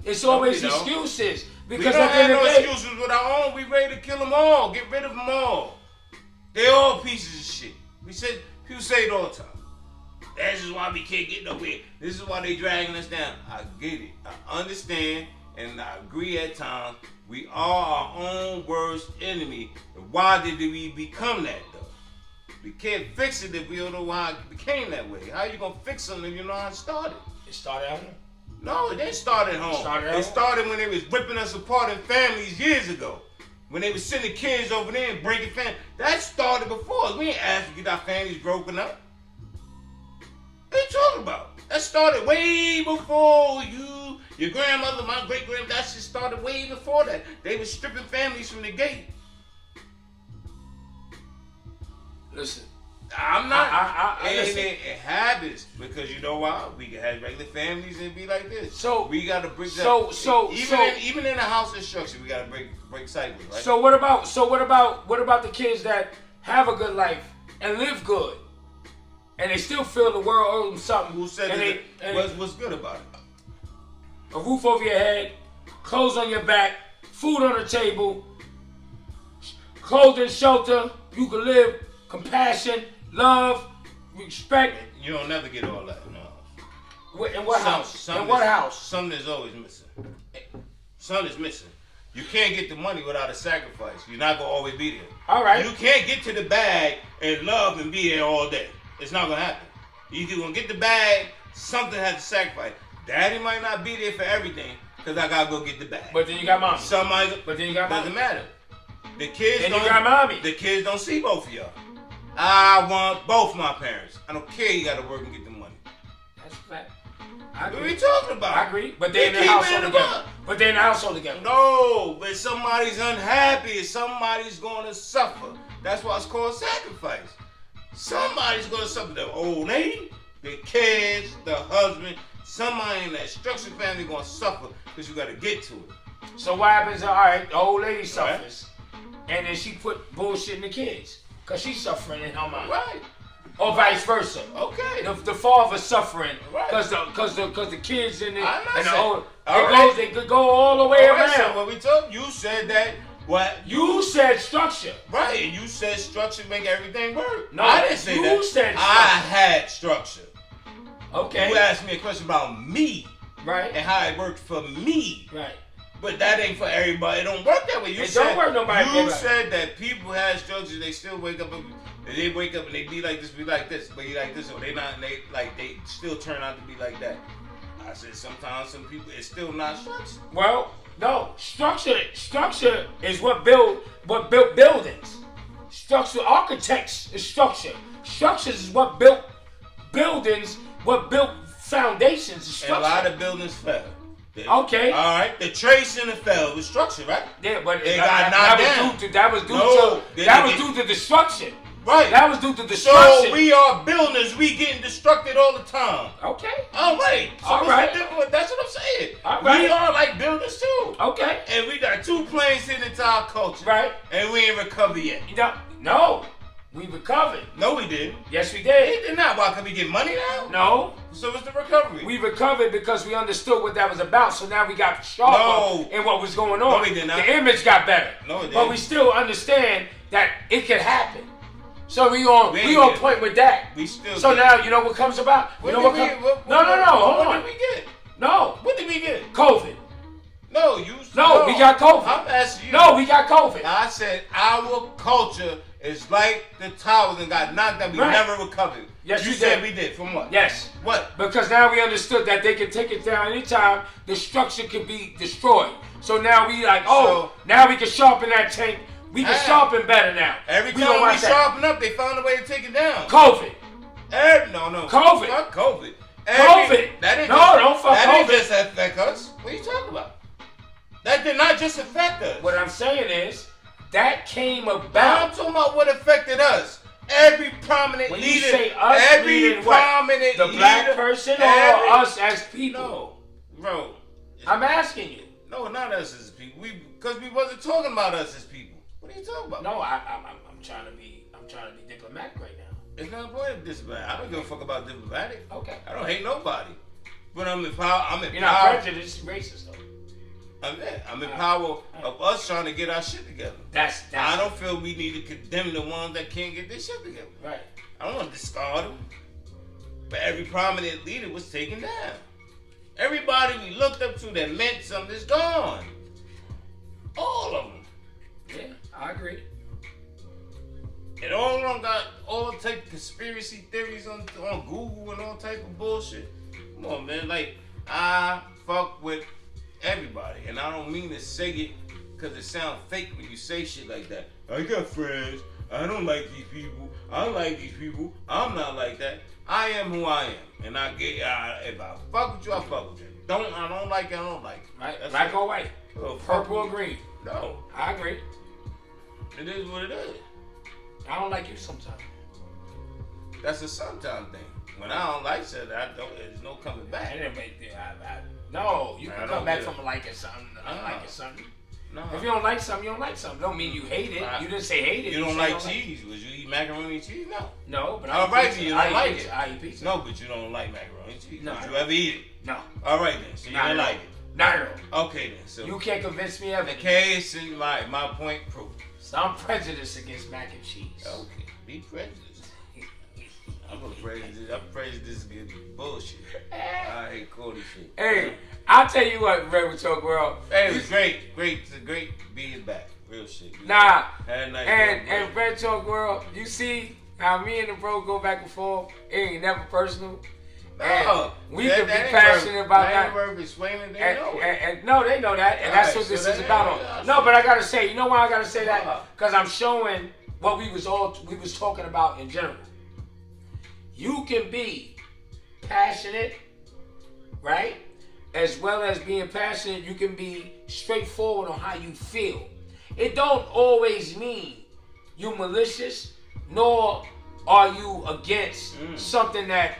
it's always excuses. Because we don't have no excuses with our own. We ready to kill them all. Get rid of them all. They all pieces of shit. People say it all the time. This is why we can't get nowhere. This is why they dragging us down. I get it. I understand. And I agree at times, we are our own worst enemy. Why did we become that, though? We can't fix it if we don't know why it became that way. How you going to fix something if you know how it started? It started out here. No, it didn't start at home. It started when they was ripping us apart in families years ago. When they was sending kids over there and breaking families. That started before us. We ain't asked to get our families broken up. What are you talking about? That started way before you, your grandmother, my great-grandmother. That shit started way before that. They was stripping families from the gate. Listen. I'm not. It happens because you know why? We can have regular families and be like this. So we gotta break that. Even in the house of structure, we gotta break cycles, right? So what about the kids that have a good life and live good, and they still feel the world owes them something? Who said what's good about it? A roof over your head, clothes on your back, food on the table, clothing, shelter. You can live, compassion. Love, respect. You don't never get all that in the house. In what house? In what house? Something is always missing. Something is missing. You can't get the money without a sacrifice. You're not going to always be there. All right. You can't get to the bag and love and be there all day. It's not going to happen. You're going to get the bag, something has to sacrifice. Daddy might not be there for everything because I got to go get the bag. But then you got mommy. But then you got mommy. Doesn't matter. The kids then you got mommy. The kids don't see both of y'all. I want both my parents. I don't care. You got to work and get the money. That's a fact. What are we talking about? I agree. But they're in the household together. But they're in the household together. No, but somebody's unhappy. Somebody's going to suffer. That's why it's called sacrifice. Somebody's going to suffer. The old lady, the kids, the husband. Somebody in that structured family going to suffer because you got to get to it. So what happens? All right, the old lady suffers, and then she put bullshit in the kids. Because she's suffering in her mind. Right. Or vice versa. Okay. The father's suffering. Right. Because the kids in it. And the old. They could go all the way around. So what we told you said that. What? You said structure. Right. And you said structure make everything work. No, I didn't say that. You said structure. I had structure. Okay. You asked me a question about me. Right. And how it worked for me. Right. But that ain't for everybody. It don't work that way. Don't work nobody. You said that people have structures. They still wake up and they wake up and they be like this, be like this, but you like this, or they not. And they still turn out to be like that. I said sometimes some people it's still not structure. Well, no, structure is what built buildings. Structure, architects is structure. Structures is what built buildings. What built foundations is structure. And a lot of buildings fell. Okay. All right. The Trade Center fell with structure, right? Yeah, but that was due to destruction. Right. That was due to destruction. So we are builders. We getting destructed all the time. Okay. All right. So all right. That's what I'm saying. All right. We are like builders too. Okay. And we got 2 planes hitting into our culture. Right. And we ain't recovered yet. No. We recovered. No, we didn't. Yes, we did. We did not. Why? Can we get money now? No. So what's the recovery? We recovered because we understood what that was about. So now we got sharper in what was going on. No, we did not. The image got better. No, it didn't. But we still understand that it can happen. So we on point with that. We still. So now you know what comes about. No. Hold on. What did we get? No. What did we get? COVID. No, we got COVID. I'm asking you. No, we got COVID. I said our culture is like the towers and got knocked down. We never recovered. Yes, you said we did. From what? Yes. What? Because now we understood that they can take it down anytime. The structure can be destroyed. So now we like, now we can sharpen that tank. We can sharpen better now. Every time we sharpen up, they found a way to take it down. COVID. No. COVID. Fuck COVID. COVID. Don't fuck COVID. That didn't just affect us. What are you talking about? That did not just affect us. What I'm saying is, that came about. I'm talking about what affected us. Every prominent when leader. You say us, every prominent the leader. Black person or us as people? No, bro. I'm asking you. No, not us as people. Because we wasn't talking about us as people. What are you talking about? No, I'm trying to be diplomatic right now. It's not important diplomatic. I don't give a fuck about diplomatic. Okay. I don't hate nobody. But I'm in power. You're not prejudiced, racist though. I'm in power of us trying to get our shit together. That's I don't feel we need to condemn the ones that can't get their shit together. Right. I don't want to discard them. But every prominent leader was taken down. Everybody we looked up to that meant something is gone. All of them. Yeah, I agree. And all of them got all type of conspiracy theories on Google and all type of bullshit. Come on, man. Like, I fuck with everybody, and I don't mean to say it because it sounds fake when you say shit like that. I got friends. I don't like these people. I like these people. I'm not like that. I am who I am, and if I fuck with you, I fuck with you. I don't like it. I don't like it. Right? Black or white, purple or green. No, I agree. it is what it is. I don't like you sometimes. That's a sometime thing. When I don't like something, there's no coming back. No, you can come back from liking something, unliking something. No. If you don't like something, you don't like something. Don't mean you hate it. You didn't say hate it. You don't like cheese. Would you eat macaroni and cheese? No. No, but all right, you don't like it. I eat pizza. No, but you don't like macaroni and cheese. No. Would you ever eat it? No. All right then. So you don't like it. Not at all. Okay then. So you can't convince me of it. The case is my point proved. So I'm prejudiced against mac and cheese. Okay. Be prejudiced. I'm prejudiced against bullshit. I hate Cody shit. Hey, I'll tell you what, Red with Talk World. Hey, it was great. It's great being back. Real shit. Nah. Had a nice and Red Talk World, you see how me and the bro go back and forth. It ain't never personal. No, we can be passionate about that. No, they know that, and that's what this is about. No, but I gotta say, you know why I gotta say that? Because I'm showing what we was talking about in general. You can be passionate, right? As well as being passionate, you can be straightforward on how you feel. It don't always mean you malicious, nor are you against something that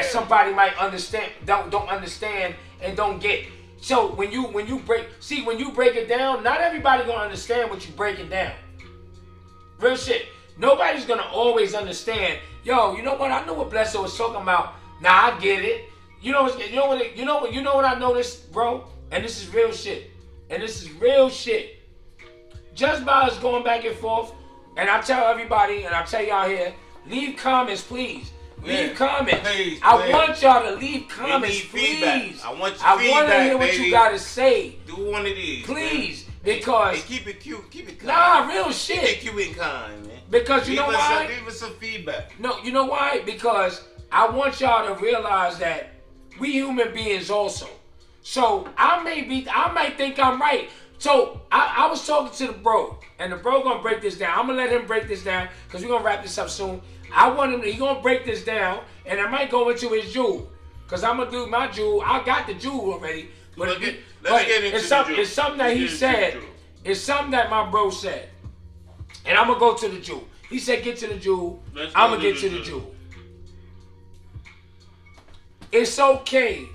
somebody might understand, don't understand and don't get. So when you break it down, not everybody gonna understand what you breaking down. Real shit. Nobody's gonna always understand. Yo, you know what? I know what Blesso was talking about. Nah, I get it. You know what I noticed, bro? And this is real shit. Just by us going back and forth, and I tell everybody, and I tell y'all here, leave comments, please. Leave comments. Please, I want y'all to leave comments, please. Feedback. I want to hear what you gotta say. Do one of these, please, because and keep it cute, keep it kind. Nah, real shit. Keep it cute and kind, man. Because you know why? Leave us some feedback. No, you know why? Because I want y'all to realize that we human beings also. So I might think I'm right. So I was talking to the bro, and the bro gonna break this down. I'm gonna let him break this down because we're gonna wrap this up soon. I want him. He gonna break this down, and I might go into his jewel, cause I'm gonna do my jewel. I got the jewel already, but let's get into it's something that he said. It's something that my bro said, and I'm gonna go to the jewel. He said, "Get to the jewel." I'm gonna get to the jewel. It's okay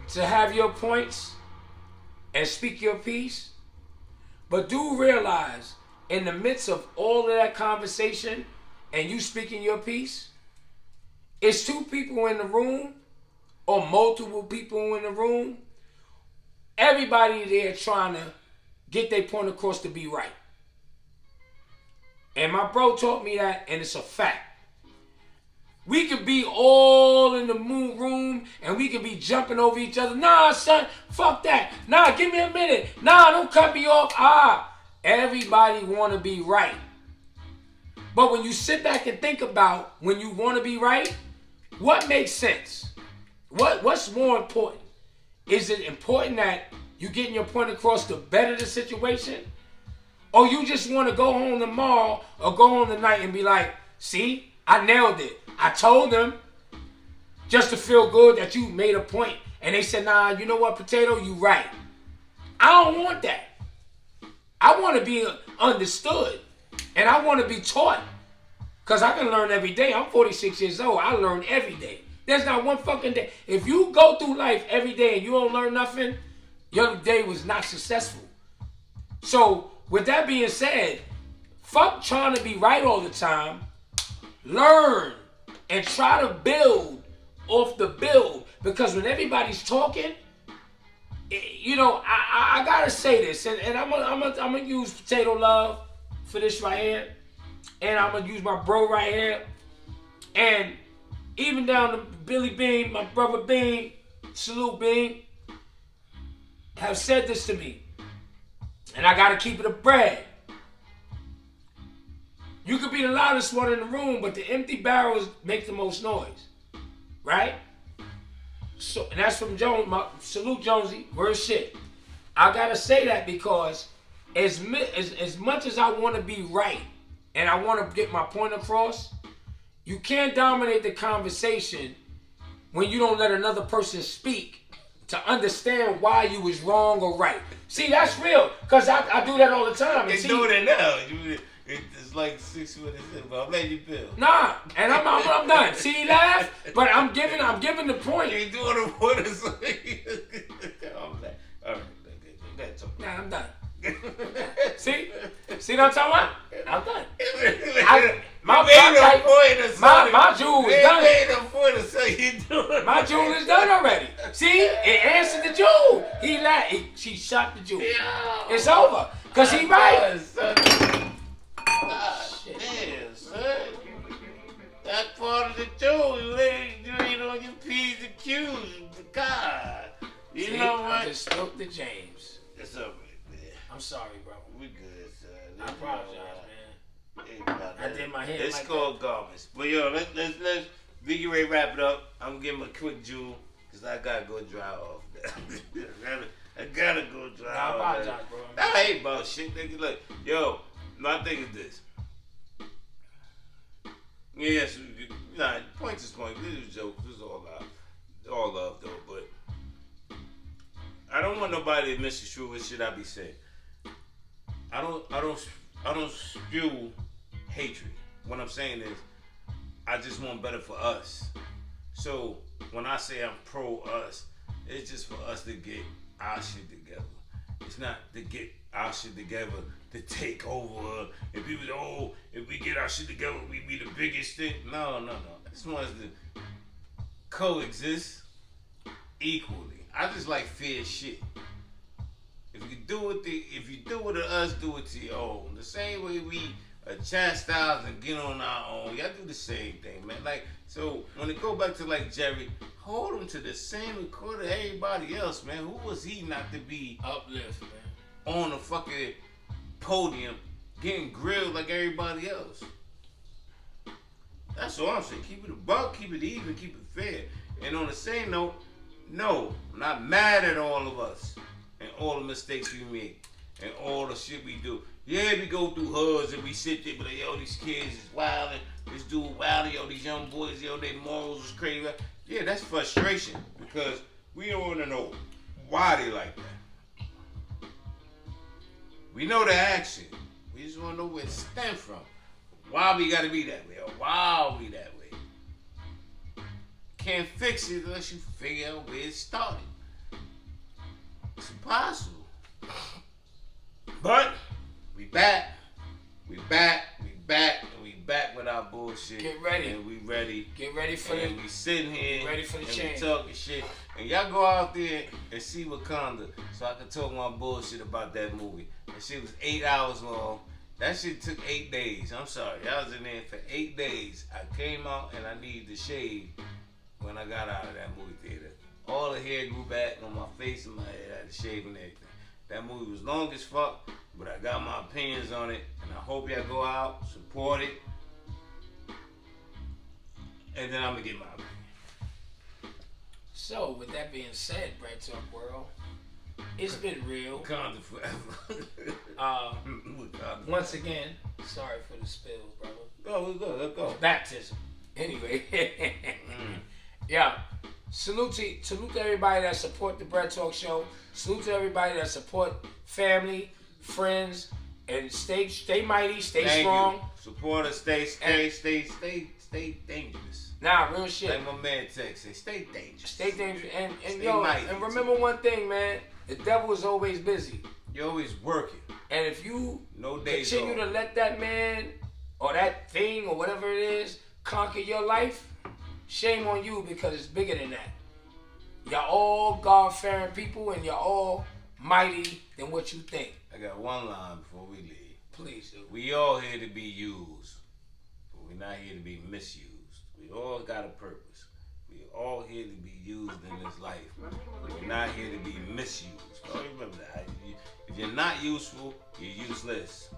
to have your points and speak your piece, but do realize in the midst of all of that conversation and you speaking your piece, it's two people in the room or multiple people in the room. Everybody there trying to get their point across to be right. And my bro taught me that, and it's a fact. We could be all in the moon room and we could be jumping over each other. Nah, son, fuck that. Nah, give me a minute. Nah, don't cut me off. Everybody want to be right. But when you sit back and think about when you want to be right, what makes sense? What's more important? Is it important that you getting your point across to better the situation? Or you just want to go home tomorrow or go home tonight and be like, see, I nailed it. I told them just to feel good that you made a point. And they said, nah, you know what, Potato, you right. I don't want that. I want to be understood. And I want to be taught. Because I can learn every day. I'm 46 years old. I learn every day. There's not one fucking day. If you go through life every day and you don't learn nothing, your day was not successful. So, with that being said, fuck trying to be right all the time. Learn and try to build off the build. Because when everybody's talking, I gotta say this, and I'm gonna use Potato Love for this right here, and I'm gonna use my bro right here, and even down to Billy Bean, my brother Bean, salute Bean, have said this to me, and I gotta keep it a bread. You could be the loudest one in the room, but the empty barrels make the most noise, right? So and that's from Jones. Salute Jonesy. Real shit. I gotta say that because as much as I want to be right and I want to get my point across, you can't dominate the conversation when you don't let another person speak to understand why you was wrong or right. See, that's real, because I do that all the time. They doing it now. It's like 6 minutes in, but I'm letting you build. Nah, and I'm done. See, he laugh, but I'm giving the point. You ain't doing it for us. I'm like, all right, that's okay. Nah, I'm done. See what I'm talking about? I'm done. My jewel is done. My jewel is done already. See, it answered the jewel. She shot the jewel. Yeah. It's over. Cause he right. Damn, son. That's part of the jewel. You ain't on your P's and Q's. God. You know what? I just spoke to James. It's over, man. I'm sorry, bro. We good, son. I apologize, man. Hey, I did my hair it's like called that. garments. But yo, let's get ready to wrap it up. I'm gonna give him a quick jewel because I gotta go dry off. I gotta go dry off. I apologize, bro. I ain't about shit, nigga. Look, yo, my thing is this. Yes, point is point. This is a joke. This is all love though. But I don't want nobody to misconstrue what shit I be saying. I don't spew hatred. What I'm saying is, I just want better for us. So when I say I'm pro us, it's just for us to get our shit together. It's not to get our shit together to take over. And people say, oh, if we get our shit together, we be the biggest thing. No. I just want us to coexist equally. I just like fair shit. If you do it to us, do it to your own. The same way we chastise and get on our own, y'all do the same thing, man. Like, so when it go back to like Jerry, hold him to the same record of everybody else, man. Who was he not to be uplift, man, on the fucking podium getting grilled like everybody else? That's all I'm saying. Keep it a buck, keep it even, keep it fair. And on the same note, no, I'm not mad at all of us and all the mistakes we make and all the shit we do. Yeah, we go through hoods and we sit there, but like, yo, these kids is wildin', this dude wildin', yo, these young boys, yo, their morals is crazy. Yeah, that's frustration because we don't want to know why they like that. We know the action. We just want to know where it stems from. Why we got to be that way or why are we that way? Can't fix it unless you figure out where it started. It's impossible. But we back, and we back with our bullshit. Get ready. And we ready. Get ready for and we sitting here. ready for the and change. we talking shit. And y'all go out there and see Wakanda so I can talk my bullshit about that movie. That shit was 8 hours long. That shit took 8 days. I'm sorry. I was in there for 8 days. I came out and I needed to shave when I got out of that movie theater. All the hair grew back on my face and my head. I had to shave and everything. That movie was long as fuck, but I got my opinions on it, and I hope y'all go out, support it, and then I'm gonna get my opinion. So, with that being said, Bread Talk World, it's been real. Wakanda forever. Once again, sorry for the spills, brother. Let's go. Baptism. Anyway, yeah. Salute to everybody that support the Bread Talk Show. Salute to everybody that support family, friends, and stay mighty, stay strong. You. Support us, stay dangerous. Nah, real shit. Like my man Tex say, stay dangerous. Stay dangerous. And stay yo, mighty, and remember one thing, man. The devil is always busy. You're always working. And if you continue to let that man or that thing or whatever it is conquer your life, shame on you because it's bigger than that. Y'all all God-fearing people and y'all all mighty than what you think. I got one line before we leave. Please do. We all here to be used, but we're not here to be misused. We all got a purpose. We all here to be used in this life. We're not here to be misused. Oh, remember that. If you're not useful, you're useless.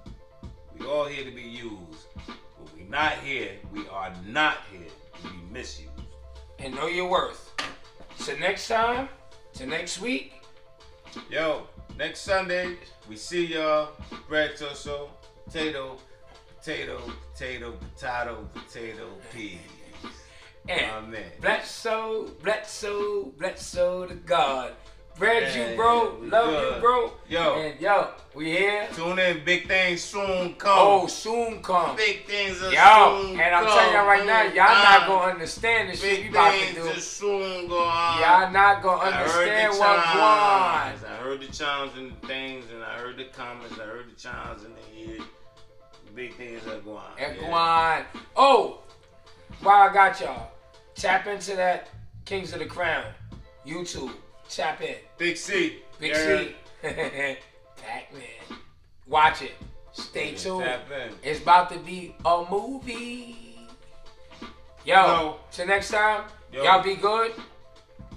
We all here to be used, but we are not here to be misused. And know your worth. So next time, to next week. Yo, next Sunday, we see y'all. Bread torso, potato, peas. And Amen. bless soul to God. Bread Yeah, you, bro. we Love good. you, bro. Yo. And yo, we here. Tune in. Big things soon come. Oh, soon come. Big things are Yo, soon and I'm come. telling y'all right now, y'all not gonna understand this shit we Big about to things do. are soon go on. Y'all not gonna I heard understand the what chimes. going. I heard the chimes and the things, and I heard the comments. I heard the chimes in the ear. Big things are going on. And go on. Oh, while I got y'all, tap into that Kings of the Crown YouTube. Tap in. Big C. Big C. Pac-Man. Watch it. Stay tuned. Tap in. It's about to be a movie. Yo, till next time, y'all be good.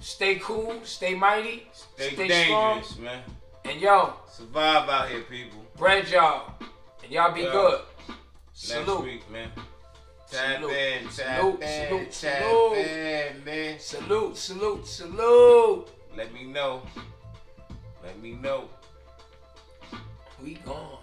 Stay cool. Stay mighty. Stay strong. dangerous, man. And yo, Survive out here, people. bread y'all. And y'all be good. Salute. Next week, man. Tap in, Salute. man. Salute. Let me know. We gone.